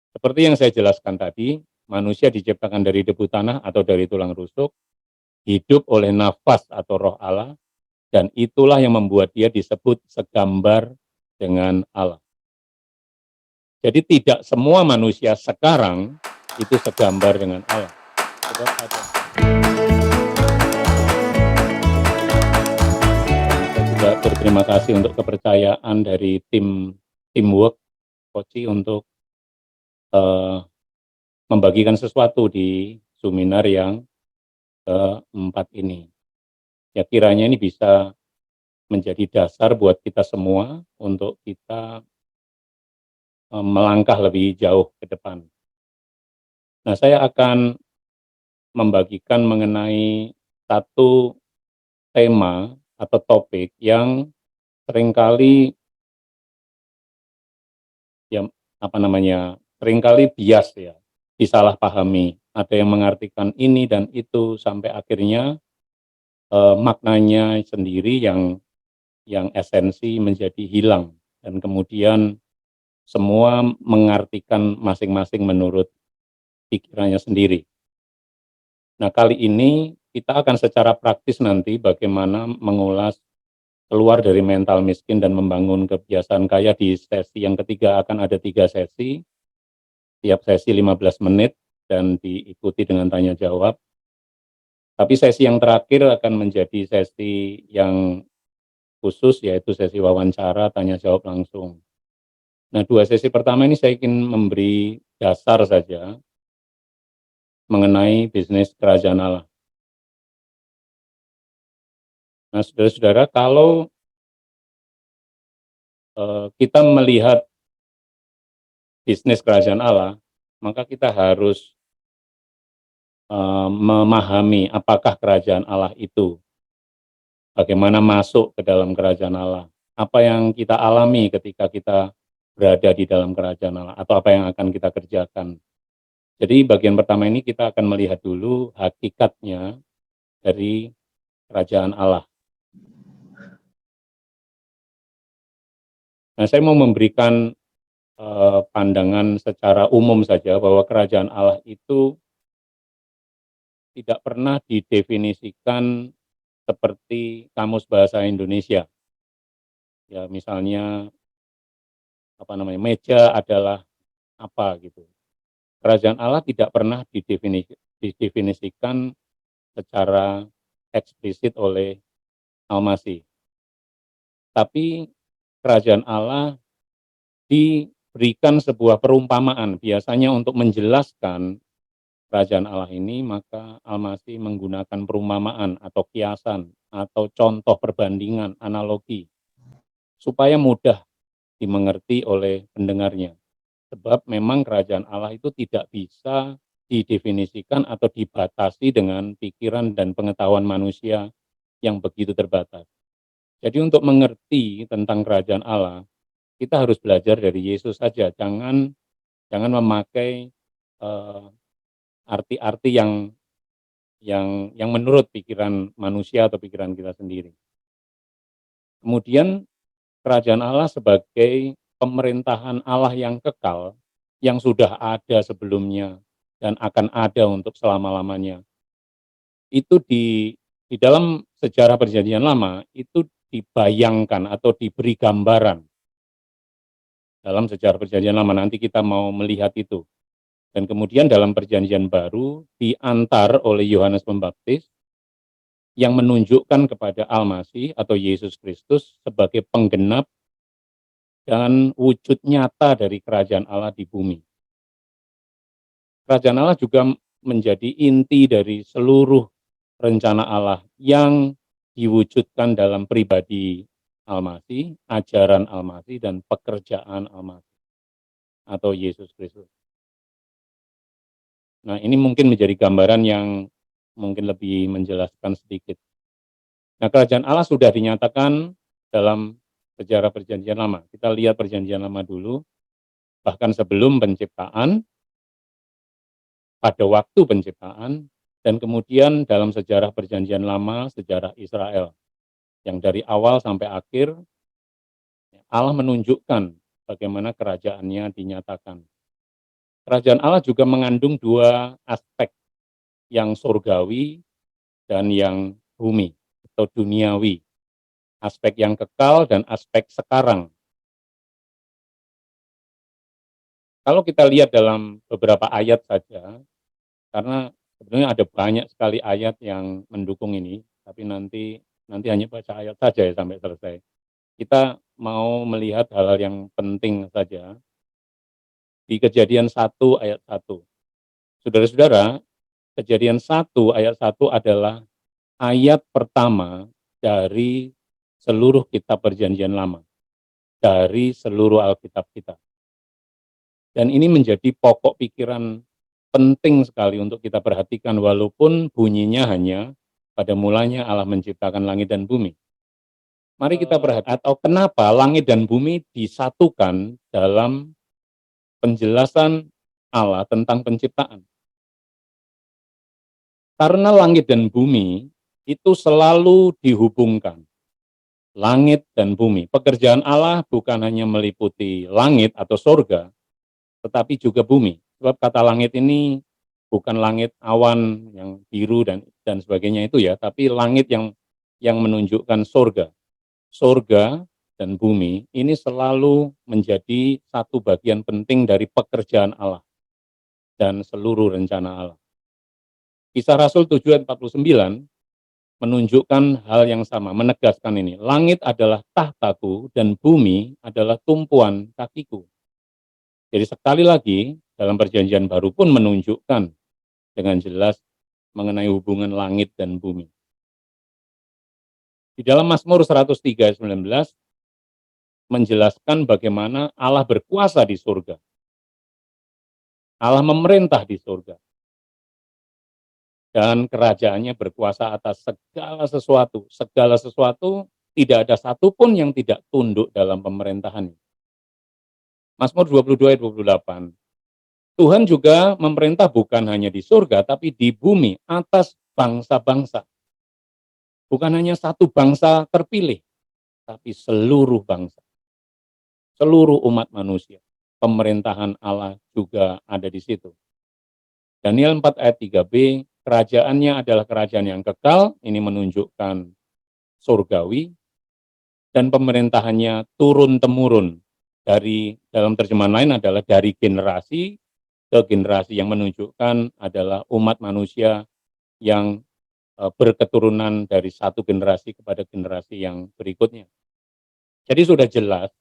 Seperti yang saya jelaskan tadi, manusia diciptakan dari debu tanah atau dari tulang rusuk, hidup oleh nafas atau roh Allah, dan itulah yang membuat dia disebut segambar dengan Allah. Jadi tidak semua manusia sekarang itu segambar dengan Allah. Sebab ada. Saya juga berterima kasih untuk kepercayaan dari teamwork Koci untuk membagikan sesuatu di seminar yang keempat ini. Ya kiranya ini bisa menjadi dasar buat kita semua untuk kita melangkah lebih jauh ke depan. Nah, saya akan membagikan mengenai satu tema atau topik yang seringkali ya seringkali bias ya, disalahpahami. Ada yang mengartikan ini dan itu sampai akhirnya maknanya sendiri yang esensi menjadi hilang dan kemudian semua mengartikan masing-masing menurut pikirannya sendiri. Nah, kali ini kita akan secara praktis nanti bagaimana mengulas keluar dari mental miskin dan membangun kebiasaan kaya. Di sesi yang ketiga akan ada 3 sesi, tiap sesi 15 menit dan diikuti dengan tanya jawab. Tapi sesi yang terakhir akan menjadi sesi yang khusus, yaitu sesi wawancara tanya jawab langsung. Nah, 2 sesi pertama ini saya ingin memberi dasar saja mengenai bisnis kerajaan Allah. Nah, saudara-saudara, kalau kita melihat bisnis kerajaan Allah, maka kita harus memahami apakah kerajaan Allah itu, bagaimana masuk ke dalam kerajaan Allah, apa yang kita alami ketika kita berada di dalam kerajaan Allah, atau apa yang akan kita kerjakan. Jadi bagian pertama ini kita akan melihat dulu hakikatnya dari kerajaan Allah. Nah, saya mau memberikan pandangan secara umum saja bahwa kerajaan Allah itu tidak pernah didefinisikan seperti Kamus Bahasa Indonesia. Ya, misalnya meja adalah apa gitu. Kerajaan Allah tidak pernah didefinisikan secara eksplisit oleh Al-Masih. Tapi kerajaan Allah diberikan sebuah perumpamaan, biasanya untuk menjelaskan kerajaan Allah ini, maka Al-Masih menggunakan perumpamaan atau kiasan atau contoh perbandingan, analogi, supaya mudah dimengerti oleh pendengarnya. Sebab memang kerajaan Allah itu tidak bisa didefinisikan atau dibatasi dengan pikiran dan pengetahuan manusia yang begitu terbatas. Jadi untuk mengerti tentang kerajaan Allah, kita harus belajar dari Yesus saja. Jangan memakai arti-arti yang menurut pikiran manusia atau pikiran kita sendiri. Kemudian kerajaan Allah sebagai pemerintahan Allah yang kekal, yang sudah ada sebelumnya dan akan ada untuk selama-lamanya. Itu di dalam sejarah Perjanjian Lama itu dibayangkan atau diberi gambaran dalam sejarah Perjanjian Lama. Nanti kita mau melihat itu. Dan kemudian dalam Perjanjian Baru diantar oleh Yohanes Pembaptis yang menunjukkan kepada Al-Masih atau Yesus Kristus sebagai penggenap dan wujud nyata dari kerajaan Allah di bumi. Kerajaan Allah juga menjadi inti dari seluruh rencana Allah yang diwujudkan dalam pribadi Al-Masih, ajaran Al-Masih, dan pekerjaan Al-Masih atau Yesus Kristus. Nah, ini mungkin menjadi gambaran yang mungkin lebih menjelaskan sedikit. Nah, kerajaan Allah sudah dinyatakan dalam sejarah Perjanjian Lama. Kita lihat Perjanjian Lama dulu, bahkan sebelum penciptaan, pada waktu penciptaan, dan kemudian dalam sejarah Perjanjian Lama, sejarah Israel, yang dari awal sampai akhir, Allah menunjukkan bagaimana kerajaannya dinyatakan. Kerajaan Allah juga mengandung dua aspek, yang surgawi dan yang bumi atau duniawi. Aspek yang kekal dan aspek sekarang. Kalau kita lihat dalam beberapa ayat saja, karena sebenarnya ada banyak sekali ayat yang mendukung ini, tapi nanti hanya baca ayat saja ya sampai selesai. Kita mau melihat hal-hal yang penting saja di Kejadian 1 ayat 1. Saudara-saudara, Kejadian 1 ayat 1 adalah ayat pertama dari seluruh kitab Perjanjian Lama, dari seluruh Alkitab kita. Dan ini menjadi pokok pikiran penting sekali untuk kita perhatikan, walaupun bunyinya hanya pada mulanya Allah menciptakan langit dan bumi. Mari kita perhatikan, atau kenapa langit dan bumi disatukan dalam penjelasan Allah tentang penciptaan. Karena langit dan bumi itu selalu dihubungkan. Langit dan bumi. Pekerjaan Allah bukan hanya meliputi langit atau surga, tetapi juga bumi. Sebab kata langit ini bukan langit awan yang biru dan sebagainya itu ya, tapi langit yang menunjukkan surga. Surga dan bumi ini selalu menjadi satu bagian penting dari pekerjaan Allah dan seluruh rencana Allah. Kisah Rasul 7 ayat 49 menunjukkan hal yang sama, menegaskan ini. Langit adalah tahtaku dan bumi adalah tumpuan kakiku. Jadi sekali lagi dalam perjanjian baru pun menunjukkan dengan jelas mengenai hubungan langit dan bumi. Di dalam Mazmur 103 ayat 19 menjelaskan bagaimana Allah berkuasa di surga. Allah memerintah di surga. Dan kerajaannya berkuasa atas segala sesuatu. Segala sesuatu, tidak ada satupun yang tidak tunduk dalam pemerintahannya. Mazmur 22 ayat 28. Tuhan juga memerintah bukan hanya di surga, tapi di bumi, atas bangsa-bangsa. Bukan hanya satu bangsa terpilih, tapi seluruh bangsa. Seluruh umat manusia. Pemerintahan Allah juga ada di situ. Daniel 4 ayat 3b, kerajaannya adalah kerajaan yang kekal, ini menunjukkan surgawi, dan pemerintahannya turun-temurun. Dalam terjemahan lain adalah dari generasi ke generasi, yang menunjukkan adalah umat manusia yang berketurunan dari satu generasi kepada generasi yang berikutnya. Jadi sudah jelas,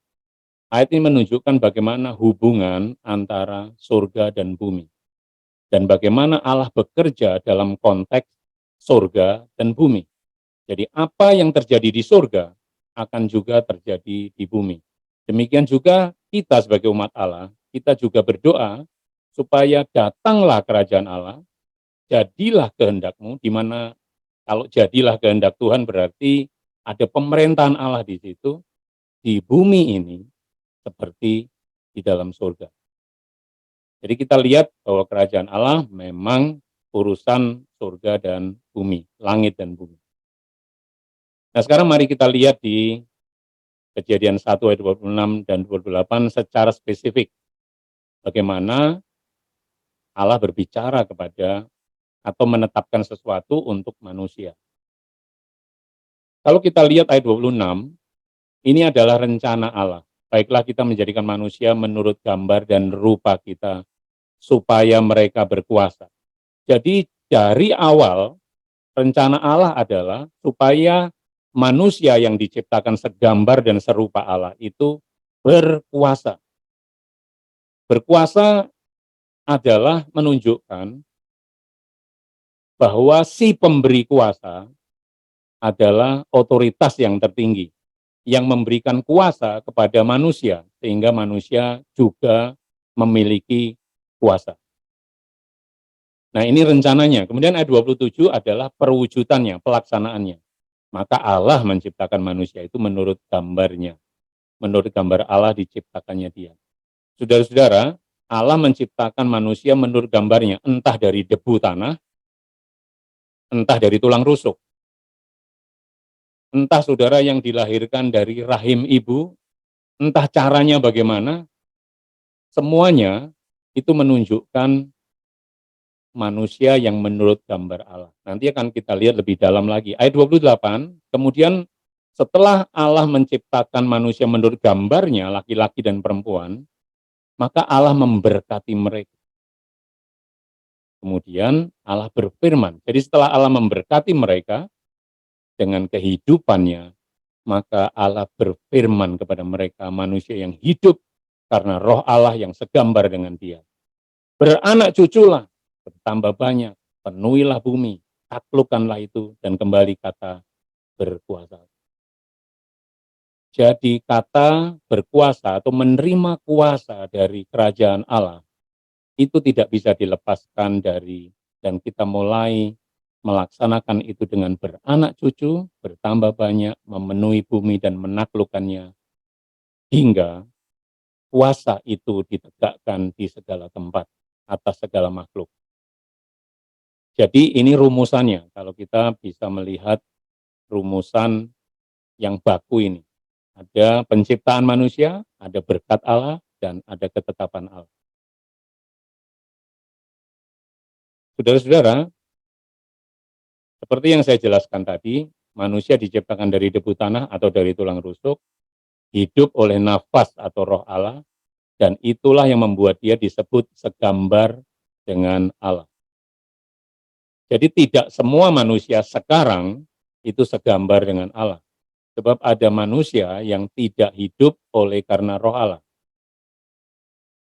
ayat ini menunjukkan bagaimana hubungan antara surga dan bumi. Dan bagaimana Allah bekerja dalam konteks surga dan bumi. Jadi apa yang terjadi di surga akan juga terjadi di bumi. Demikian juga kita sebagai umat Allah, kita juga berdoa supaya datanglah kerajaan Allah, jadilah kehendakmu, di mana kalau jadilah kehendak Tuhan berarti ada pemerintahan Allah di situ, di bumi ini seperti di dalam surga. Jadi kita lihat bahwa kerajaan Allah memang urusan surga dan bumi, langit dan bumi. Nah sekarang mari kita lihat di Kejadian 1 ayat 26 dan 28 secara spesifik. Bagaimana Allah berbicara kepada atau menetapkan sesuatu untuk manusia. Kalau kita lihat ayat 26, ini adalah rencana Allah. Baiklah kita menjadikan manusia menurut gambar dan rupa kita, supaya mereka berkuasa. Jadi dari awal, rencana Allah adalah supaya manusia yang diciptakan segambar dan serupa Allah itu berkuasa. Berkuasa adalah menunjukkan bahwa si pemberi kuasa adalah otoritas yang tertinggi, yang memberikan kuasa kepada manusia, sehingga manusia juga memiliki kuasa. Nah ini rencananya. Kemudian ayat 27 adalah perwujudannya, pelaksanaannya. Maka Allah menciptakan manusia itu menurut gambarnya. Menurut gambar Allah diciptakannya dia. Saudara-saudara, Allah menciptakan manusia menurut gambarnya, entah dari debu tanah, entah dari tulang rusuk. Entah saudara yang dilahirkan dari rahim ibu, entah caranya bagaimana, semuanya itu menunjukkan manusia yang menurut gambar Allah. Nanti akan kita lihat lebih dalam lagi. Ayat 28, kemudian setelah Allah menciptakan manusia menurut gambarnya, laki-laki dan perempuan, maka Allah memberkati mereka. Kemudian Allah berfirman. Jadi setelah Allah memberkati mereka dengan kehidupannya, maka Allah berfirman kepada mereka, manusia yang hidup karena roh Allah yang segambar dengan dia. Beranak cuculah, bertambah banyak, penuhilah bumi, taklukkanlah itu, dan kembali kata berkuasa. Jadi kata berkuasa atau menerima kuasa dari kerajaan Allah itu tidak bisa dilepaskan dari, dan kita mulai melaksanakan itu dengan beranak cucu, bertambah banyak, memenuhi bumi dan menaklukkannya, hingga kuasa itu ditegakkan di segala tempat, atas segala makhluk. Jadi ini rumusannya, kalau kita bisa melihat rumusan yang baku ini. Ada penciptaan manusia, ada berkat Allah, dan ada ketetapan Allah. Saudara-saudara, seperti yang saya jelaskan tadi, manusia diciptakan dari debu tanah atau dari tulang rusuk, hidup oleh nafas atau roh Allah, dan itulah yang membuat dia disebut segambar dengan Allah. Jadi tidak semua manusia sekarang itu segambar dengan Allah. Sebab ada manusia yang tidak hidup oleh karena roh Allah.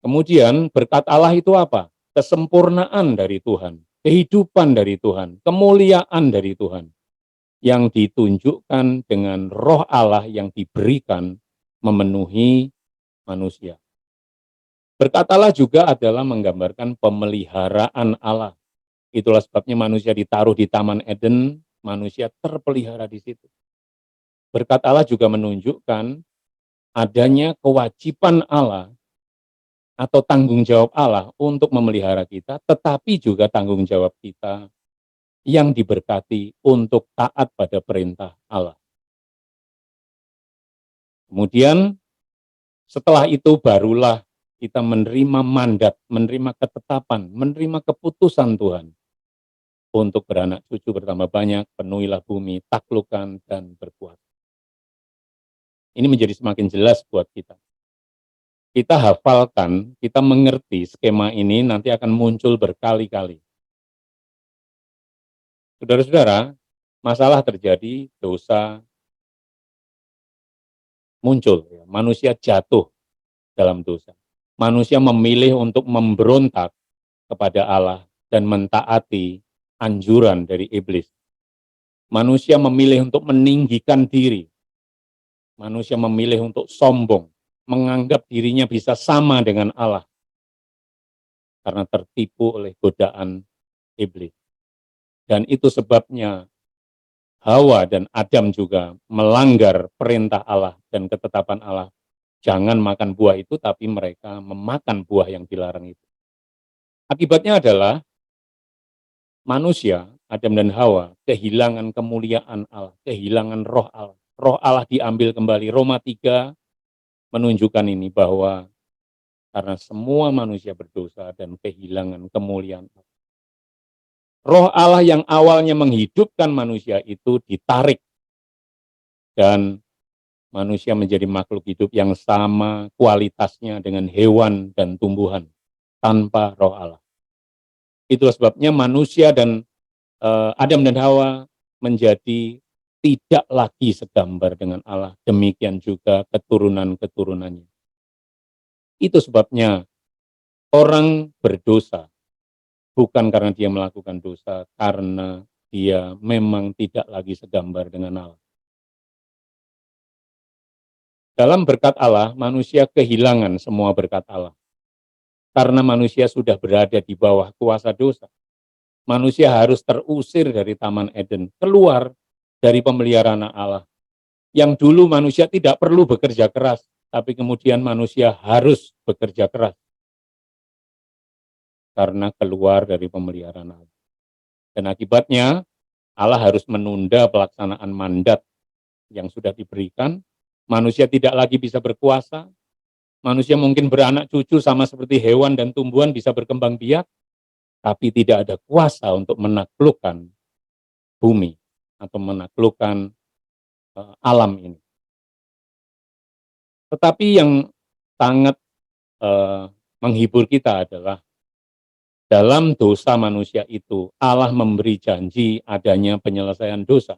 Kemudian berkat Allah itu apa? Kesempurnaan dari Tuhan, kehidupan dari Tuhan, kemuliaan dari Tuhan, yang ditunjukkan dengan roh Allah yang diberikan memenuhi manusia. Berkat Allah juga adalah menggambarkan pemeliharaan Allah. Itulah sebabnya manusia ditaruh di Taman Eden, manusia terpelihara di situ. Berkat Allah juga menunjukkan adanya kewajiban Allah atau tanggung jawab Allah untuk memelihara kita, tetapi juga tanggung jawab kita yang diberkati untuk taat pada perintah Allah. Kemudian setelah itu barulah kita menerima mandat, menerima ketetapan, menerima keputusan Tuhan untuk beranak cucu bertambah banyak, penuhilah bumi, taklukkan dan berkuasa. Ini menjadi semakin jelas buat kita. Kita hafalkan, kita mengerti skema ini nanti akan muncul berkali-kali. Saudara-saudara, masalah terjadi, dosa muncul, manusia jatuh dalam dosa. Manusia memilih untuk memberontak kepada Allah dan mentaati anjuran dari iblis. Manusia memilih untuk meninggikan diri. Manusia memilih untuk sombong, menganggap dirinya bisa sama dengan Allah karena tertipu oleh godaan iblis. Dan itu sebabnya Hawa dan Adam juga melanggar perintah Allah dan ketetapan Allah. Jangan makan buah itu, tapi mereka memakan buah yang dilarang itu. Akibatnya adalah manusia, Adam dan Hawa, kehilangan kemuliaan Allah, kehilangan roh Allah. Roh Allah diambil kembali. Roma 3 menunjukkan ini bahwa karena semua manusia berdosa dan kehilangan kemuliaan Allah. Roh Allah yang awalnya menghidupkan manusia itu ditarik dan manusia menjadi makhluk hidup yang sama kualitasnya dengan hewan dan tumbuhan tanpa roh Allah. Itulah sebabnya manusia dan Adam dan Hawa menjadi tidak lagi segambar dengan Allah. Demikian juga keturunan-keturunannya. Itu sebabnya orang berdosa bukan karena dia melakukan dosa, karena dia memang tidak lagi segambar dengan Allah. Dalam berkat Allah, manusia kehilangan semua berkat Allah. Karena manusia sudah berada di bawah kuasa dosa. Manusia harus terusir dari Taman Eden, keluar dari pemeliharaan Allah. Yang dulu manusia tidak perlu bekerja keras, tapi kemudian manusia harus bekerja keras. Karena keluar dari pemeliharaan Allah. Dan akibatnya, Allah harus menunda pelaksanaan mandat yang sudah diberikan. Manusia tidak lagi bisa berkuasa, Manusia mungkin beranak cucu sama seperti hewan dan tumbuhan bisa berkembang biak, tapi tidak ada kuasa untuk menaklukkan bumi atau menaklukkan alam ini. Tetapi yang sangat menghibur kita adalah dalam dosa manusia itu Allah memberi janji adanya penyelesaian dosa.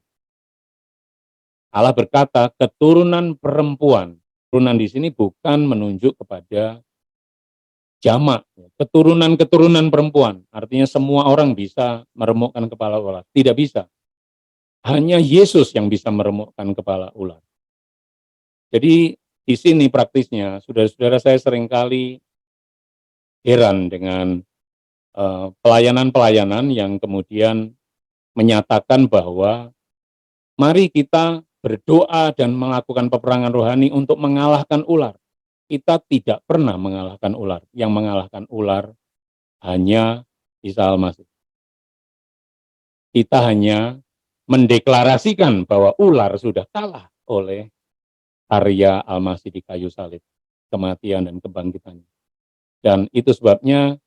Allah berkata keturunan perempuan. Keturunan di sini bukan menunjuk kepada jamak, keturunan-keturunan perempuan. Artinya semua orang bisa meremukkan kepala ular. Tidak bisa. Hanya Yesus yang bisa meremukkan kepala ular. Jadi di sini praktisnya, saudara-saudara, saya seringkali heran dengan pelayanan-pelayanan yang kemudian menyatakan bahwa mari kita berdoa dan melakukan peperangan rohani untuk mengalahkan ular. Kita tidak pernah mengalahkan ular. Yang mengalahkan ular hanya Isa Al-Masih. Kita hanya mendeklarasikan bahwa ular sudah kalah oleh karya Al-Masih di kayu salib, kematian dan kebangkitannya. Dan itu sebabnya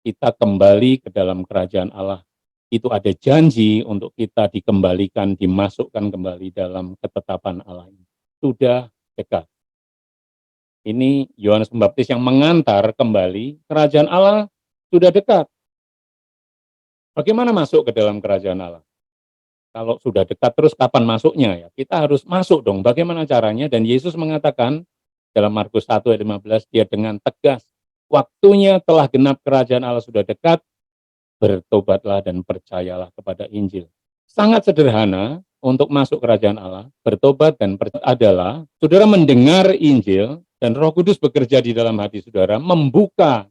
kita kembali ke dalam kerajaan Allah. Itu ada janji untuk kita dikembalikan, dimasukkan kembali dalam ketetapan Allah. Sudah dekat. Ini Yohanes Pembaptis yang mengantar kembali kerajaan Allah sudah dekat. Bagaimana masuk ke dalam kerajaan Allah? Kalau sudah dekat terus kapan masuknya ya? Kita harus masuk dong. Bagaimana caranya? Dan Yesus mengatakan dalam Markus 1 ayat 15, dia dengan tegas, waktunya telah genap, kerajaan Allah sudah dekat, bertobatlah dan percayalah kepada Injil. Sangat sederhana untuk masuk kerajaan Allah, bertobat dan percaya adalah saudara mendengar Injil dan Roh Kudus bekerja di dalam hati saudara, membuka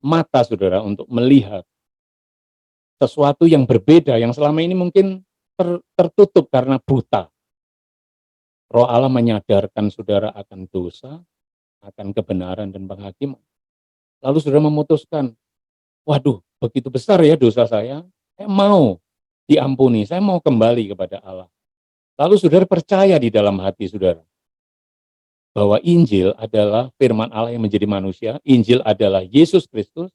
mata saudara untuk melihat sesuatu yang berbeda, yang selama ini mungkin tertutup karena buta. Roh Allah menyadarkan saudara akan dosa, akan kebenaran dan penghakiman. Lalu saudara memutuskan, waduh, begitu besar ya dosa saya mau diampuni, saya mau kembali kepada Allah. Lalu saudara percaya di dalam hati saudara bahwa Injil adalah firman Allah yang menjadi manusia, Injil adalah Yesus Kristus.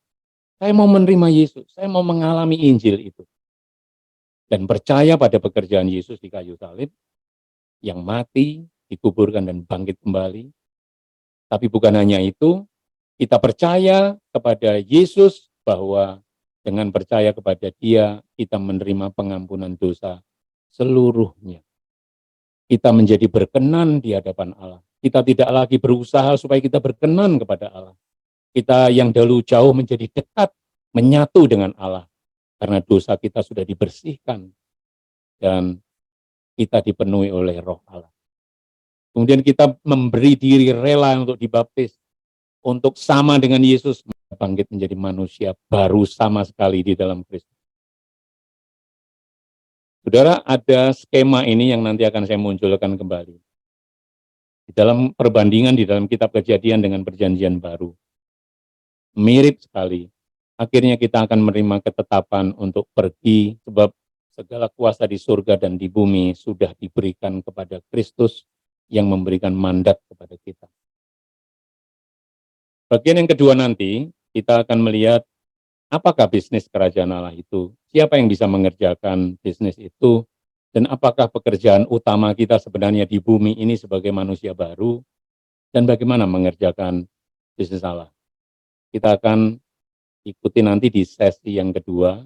Saya mau menerima Yesus, saya mau mengalami Injil itu. Dan percaya pada pekerjaan Yesus di kayu salib, yang mati, dikuburkan dan bangkit kembali. Tapi bukan hanya itu, kita percaya kepada Yesus bahwa dengan percaya kepada Dia, kita menerima pengampunan dosa seluruhnya. Kita menjadi berkenan di hadapan Allah. Kita tidak lagi berusaha supaya kita berkenan kepada Allah. Kita yang dahulu jauh menjadi dekat, menyatu dengan Allah. Karena dosa kita sudah dibersihkan dan kita dipenuhi oleh Roh Allah. Kemudian kita memberi diri rela untuk dibaptis, untuk sama dengan Yesus, bangkit menjadi manusia baru sama sekali di dalam Kristus. Saudara, ada skema ini yang nanti akan saya munculkan kembali. Di dalam perbandingan di dalam kitab Kejadian dengan perjanjian baru. Mirip sekali. Akhirnya kita akan menerima ketetapan untuk pergi, sebab segala kuasa di surga dan di bumi sudah diberikan kepada Kristus yang memberikan mandat kepada kita. Bagian yang kedua nanti, kita akan melihat apakah bisnis kerajaan Allah itu, siapa yang bisa mengerjakan bisnis itu, dan apakah pekerjaan utama kita sebenarnya di bumi ini sebagai manusia baru, dan bagaimana mengerjakan bisnis Allah. Kita akan ikuti nanti di sesi yang kedua,